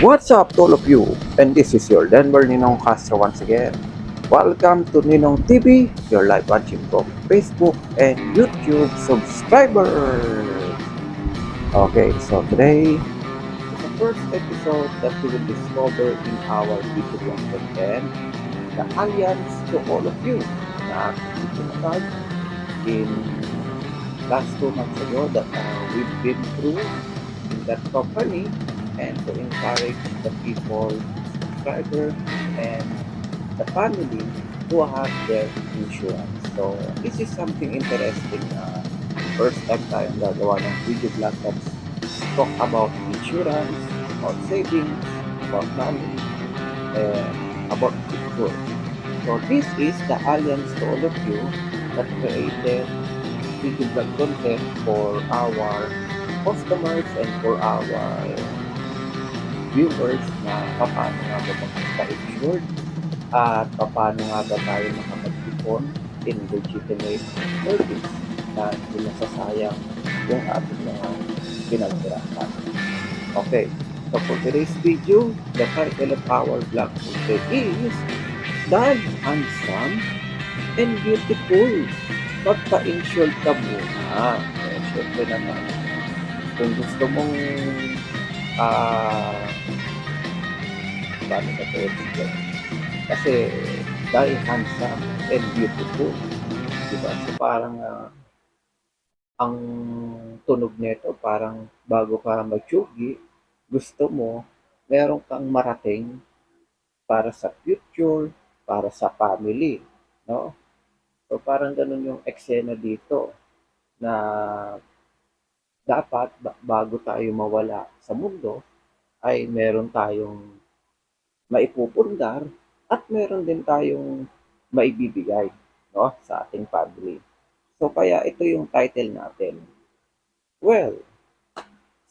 What's up to all of you? And this is your Denver Ninong Castro once again. Welcome to Ninong TV, your live watching from Facebook and YouTube subscribers. Okay, so today is the first episode that we will discover in our video blog content, the alliance to all of you na itinatag in last 2 months ago that we've been through in that company and to encourage the people, subscriber, and the family who have their insurance. So, this is something interesting. First time tayong gagawa ng video vlog that talk about insurance, about savings, about money, and about future. So, this is the alliance to all of you that created video vlog content for our customers and for our viewers na paano nga ba magpa-insured at paano nga ba tayo makapag-ipon in legitimate service na hindi nasasayang yung ating mga pinaghirapan. Okay, so for today's video, the title of our vlog today is Dahil Handsome and Beautiful. Magpa-insured ka muna. Syempre naman, kung gusto mong ah paano ba ito explain? Kasi dahil handsome and beautiful, di ba? So parang ang tunog nito parang bago ka mag-tsugi, gusto mo meron kang marating para sa future, para sa family, no? So parang ganun yung eksena dito na dapat bago tayo mawala sa mundo ay meron tayong maipupundar at meron din tayong maibibigay, no, sa ating family. So kaya ito yung title natin. Well,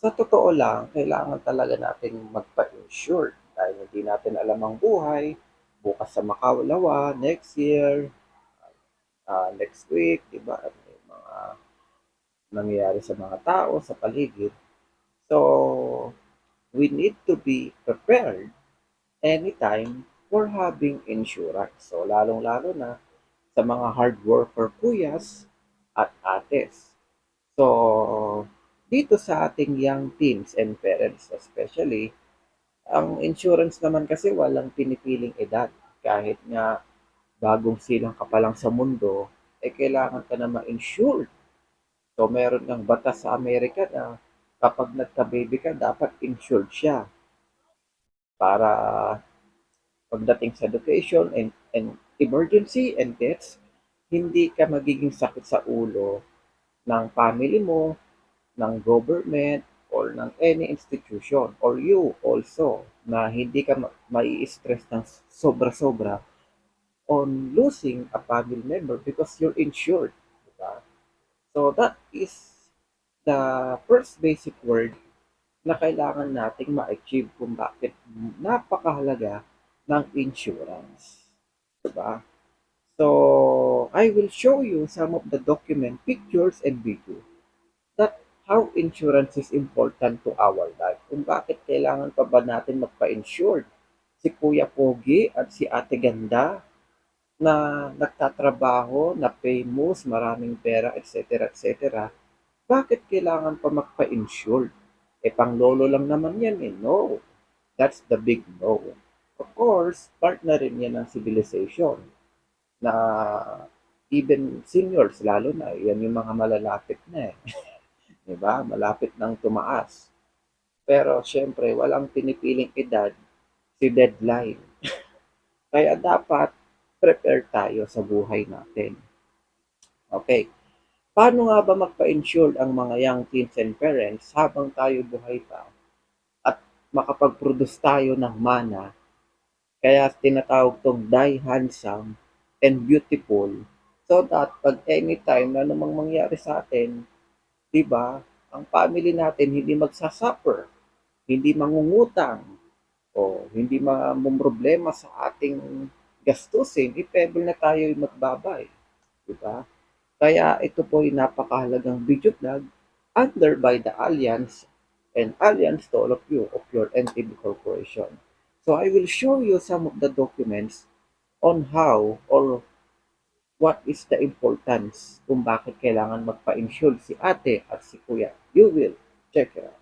sa totoo lang, kailangan talaga natin magpa-insure dahil hindi natin alam ang buhay, bukas sa makawalawa, next year, next week, di ba? May mga nangyayari sa mga tao, sa paligid. So, we need to be prepared anytime for having insurance. So, lalong-lalo na sa mga hard worker kuyas at ates. So, dito sa ating young teens and parents especially, ang insurance naman kasi walang pinipiling edad. Kahit nga bagong silang ka pa lang sa mundo, eh kailangan ka na ma-insured. So, meron ng batas sa Amerika na kapag nagka-baby ka, dapat insured siya para pagdating sa education and emergency and deaths, hindi ka magiging sakit sa ulo ng family mo, ng government, or ng any institution, or you also, na hindi ka mai-stress ng sobra-sobra on losing a family member because you're insured. Diba? So that is the first basic word na kailangan nating ma-achieve kung bakit napakahalaga ng insurance. Diba? So, I will show you some of the document, pictures, and video that how insurance is important to our life. Kung bakit kailangan pa ba natin magpa-insured. Si Kuya Pogi at si Ate Ganda na nagtatrabaho, na famous, maraming pera, etc. etc. Bakit kailangan pa magpa-insured? Eh, pang lolo lang naman yan eh. No. That's the big no. Of course, part na rin yan ng civilization na even seniors, lalo na, yan yung mga malalapit na eh. Diba? Malapit nang tumaas. Pero syempre, walang pinipiling edad, si deadline. Kaya dapat prepare tayo sa buhay natin. Okay. Paano nga ba magpa-insured ang mga young teens and parents habang tayo buhay pa at makapag-produce tayo ng mana? Kaya tinatawag tong die handsome and beautiful so that pag anytime na namang mangyari sa atin, di ba, ang family natin hindi magsasuffer, hindi mangungutang, o hindi mamumroblema sa ating gastusin, ipebel na tayo magbabay. Di ba? Kaya ito po ay napakahalagang video vlog under by the Alliance and Allianz to all of you of your NTB Corporation. So I will show you some of the documents on how or what is the importance kung bakit kailangan magpa-insure si ate at si kuya. You will check it out.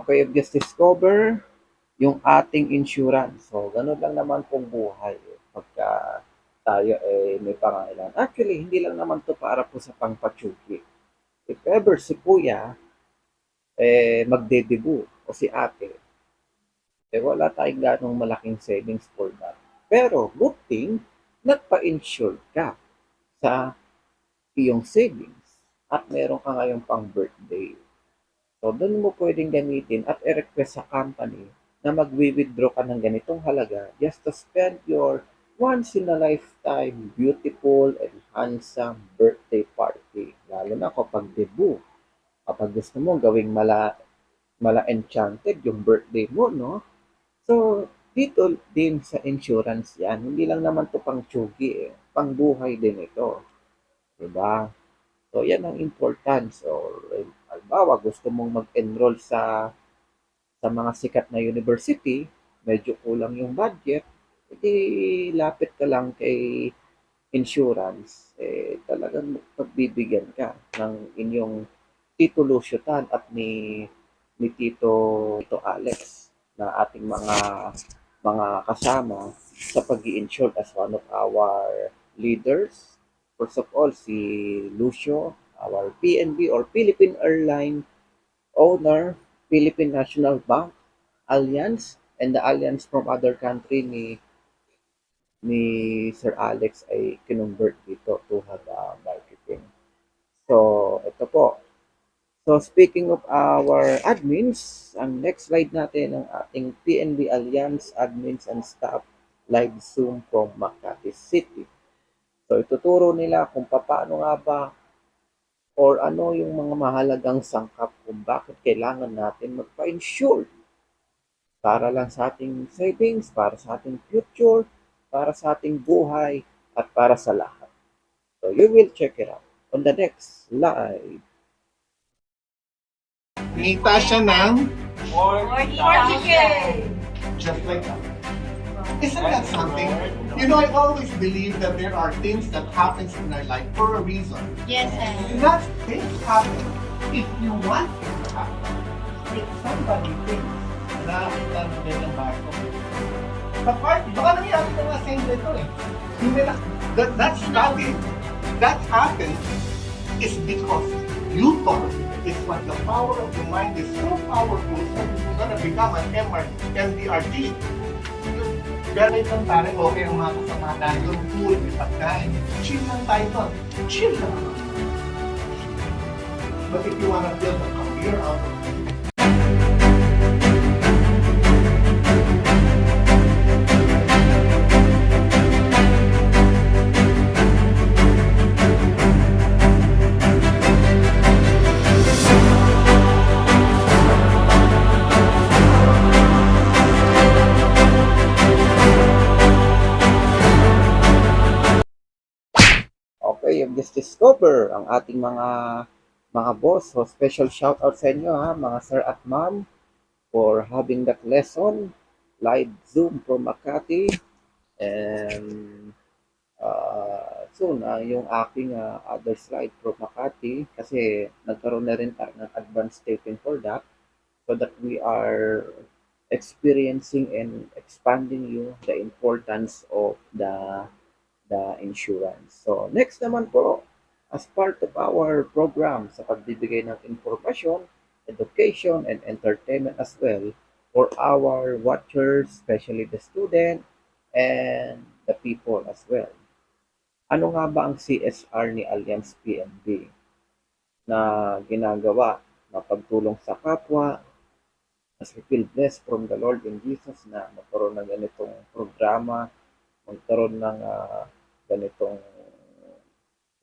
Okay, I've just discover yung ating insurance. So, ganun lang naman pong buhay. Pagka tayo may pangailangan. Actually, hindi lang naman to para po sa pangpatsugi. If ever si kuya magde-debut o si ate, wala tayong ganong malaking savings for that. Pero, good thing, nagpa-insure ka sa iyong savings at meron ka ngayong pang birthday. So, doon mo pwedeng gamitin at i-request sa company na mag-withdraw ka ng ganitong halaga just to spend your once in a lifetime beautiful and handsome birthday party. Lalo na kapag debut. Kapag gusto mo gawing mala enchanted yung birthday mo, no? So, dito din sa insurance yan. Hindi lang naman to pang tsugi eh. Pang buhay din ito. Diba? So, yan ang importance. Or, halimbawa, gusto mong mag-enroll sa mga sikat na university, medyo kulang yung budget, hindi lapit ka lang kay insurance, talagang pagbibigyan ka ng inyong Tito Lucio-tan at ni Tito Alex na ating mga kasama sa pag-i-insure as one of our leaders. First of all, si Lucio, our PNB or Philippine Airline owner, Philippine National Bank, Allianz, and the Allianz from other country ni Sir Alex ay kinonvert dito to have marketing. So, ito po. So, speaking of our admins, ang next slide natin ang ating PNB Allianz admins and staff live Zoom from Makati City. So, ituturo nila kung paano nga ba or ano yung mga mahalagang sangkap kung bakit kailangan natin magpa-insure para lang sa ating savings, para sa ating future, para sa ating buhay, at para sa lahat. So, you will check it out on the next slide. Kita siya ng 40K! just like that. Isn't that something? You know, I always believe that there are things that happens in our life for a reason. Yes, sir. And that things happen if you want it to happen. If somebody thinks na nakakita ng ganyang barko. But baka nangyari na nga same dito eh. That study, that happened is because you thought is what the power of the mind is so powerful that you're gonna become an MDRT. Ganit lang tayo, okay ang mga kasama tayo, food, may pagkain. Chill lang tayo doon. Chill lang. But if you wanna build a career out of it, Okay, you've just discover ang ating mga boss. So special shout out sa inyo ha, mga sir at ma'am, for having that lesson live Zoom from Makati. And soon yung aking other slide from Makati, kasi nagkaroon na rin tayo ng advanced taping for that, so that we are experiencing and expanding you the importance of the insurance. So next naman po, as part of our program sa pagbibigay ng informasyon, education, and entertainment as well for our watchers, especially the student and the people as well. Ano nga ba ang CSR ni Alliance PNB na ginagawa na pagtulong sa kapwa, as we feel blessed from the Lord in Jesus na magkaroon ng ganitong programa, magkaroon ng ganitong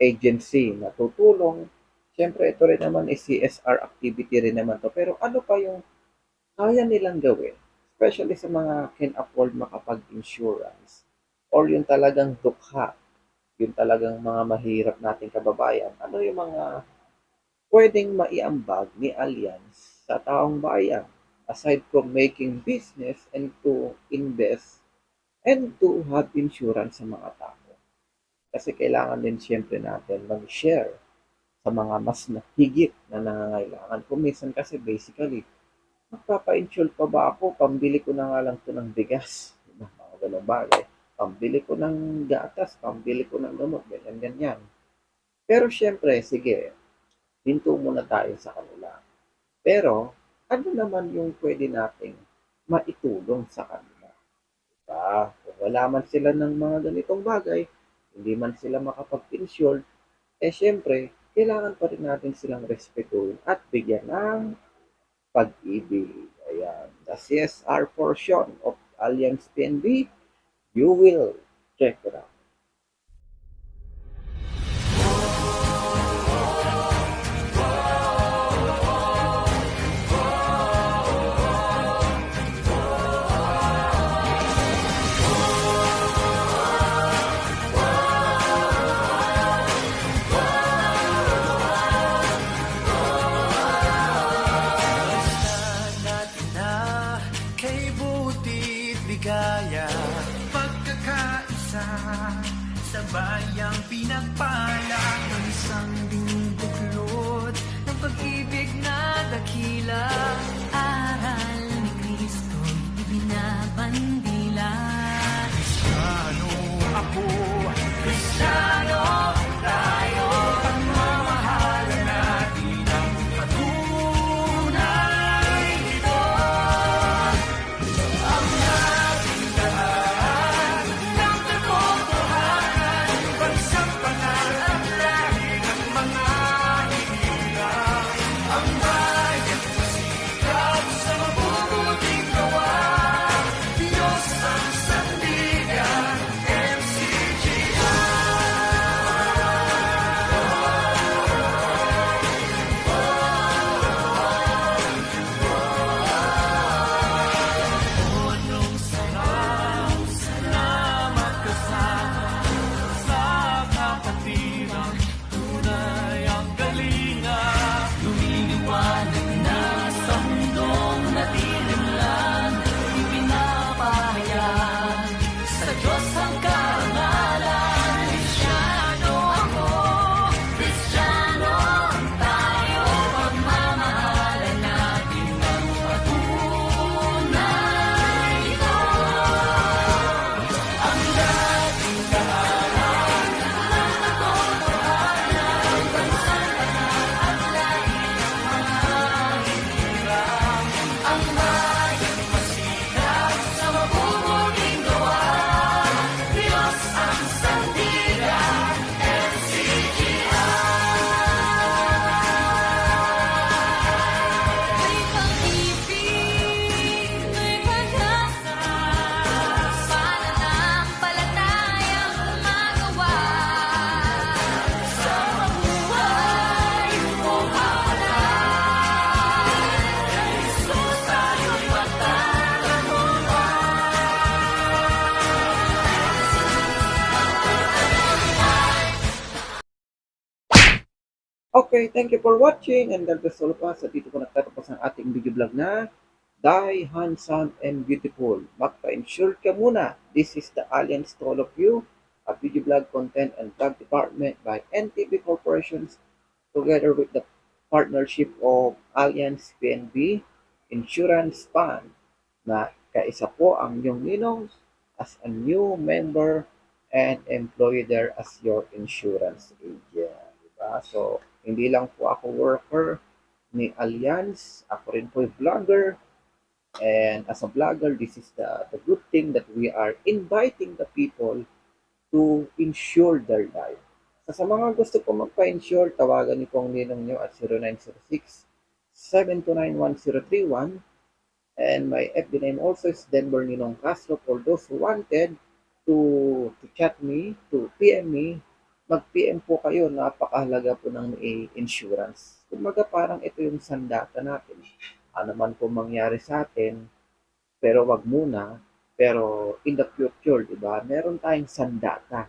agency na tutulong. Siyempre, ito rin naman is CSR activity rin naman to. Pero ano pa yung kaya nilang gawin? Especially sa mga can afford makapag-insurance or yung talagang dukha, yung talagang mga mahirap nating kababayan. Ano yung mga pwedeng maiambag ni Alliance sa taong bayan aside from making business and to invest and to have insurance sa mga tao? Kasi kailangan din siyempre natin mag-share sa mga mas higit na nangangailangan. Kung minsan kasi basically, magpapa-insure pa ba ako? Pambili ko na nga lang ito ng bigas. Diba? Mga ganun bagay. Pambili ko ng gatas, pambili ko ng gamot, ganyan. Pero siyempre, sige, hinto muna tayo sa kanila. Pero, ano naman yung pwede nating maitulong sa kanila? Diba? Kung wala man sila ng mga ganitong bagay, hindi man sila makapag-insure, syempre, kailangan pa rin natin silang respetuhin at bigyan ng pag-ibig. Ayan. The CSR portion of Alliance PNB, you will check it out. Bayang pinagpala ng isang buklod ng pag-ibig na dakila. Aral ni Kristo'y ibinabandila. Kristiyano ako, Kristiyano tayo, pagmamahalan natin ang patunay nito. Ang ating lahat ng katotohanan, bansang pangarap lahi ng mga hinilang. Ang bayan masikap sa mabubuting gawa, Diyos ang sandigan, MCGC. Okay, thank you for watching and God bless all of us. At dito po nagtatapos ang ating video vlog na Die Handsome and Beautiful. Magpa-ensure ka muna. This is the Alliance to all of you, a video vlog content and vlog department by NTV Corporations together with the partnership of Alliance PNB Insurance Fund na kaisa po ang inyong ninong as a new member and employee there as your insurance agent. Diba? So, hindi lang po ako worker ni Alliance, ako rin po yung vlogger. And as a vlogger, this is the good thing that we are inviting the people to insure their life. So, sa mga gusto po magpa-insure, tawagan niyo po ang ninong nyo at 0906-729-1031. And my FB name also is Denver Ninong Castro. For those who wanted to chat me, to PM me, mag-PM po kayo. Napakahalaga po ng insurance. Kumbaga parang ito yung sandata natin. Ano man po mangyari sa atin, pero wag muna. Pero in the future, di ba, meron tayong sandata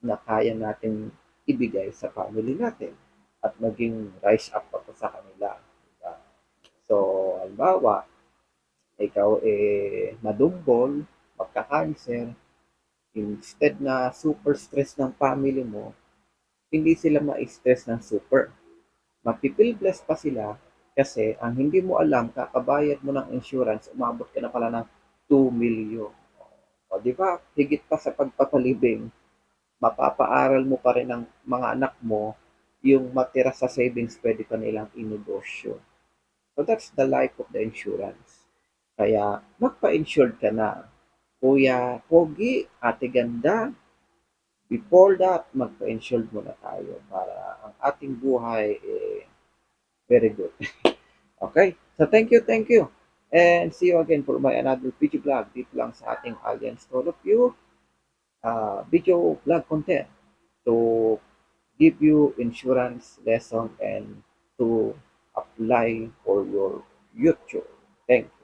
na kaya natin ibigay sa family natin at maging rise up pa po sa kanila. Diba? So, halimbawa, ikaw nadumbol, magka-cancer, instead na super stress ng family mo, hindi sila ma-stress ng super. Mapipil bless pa sila kasi ang hindi mo alam, kakabayad mo ng insurance, umabot ka na pala ng 2 million. O di ba, higit pa sa pagpapalibing, mapapaaral mo pa rin ng mga anak mo yung matira sa savings pwede pa nilang inegosyo. So that's the life of the insurance. Kaya magpa-insured ka na. Kuya Pogi, Ate Ganda, before that, magpa-insured muna tayo para ang ating buhay very good. Okay? So thank you, thank you. And see you again for my another video vlog dito lang sa ating Alliance to all of you video vlog content to give you insurance lesson and to apply for your YouTube. Thank you.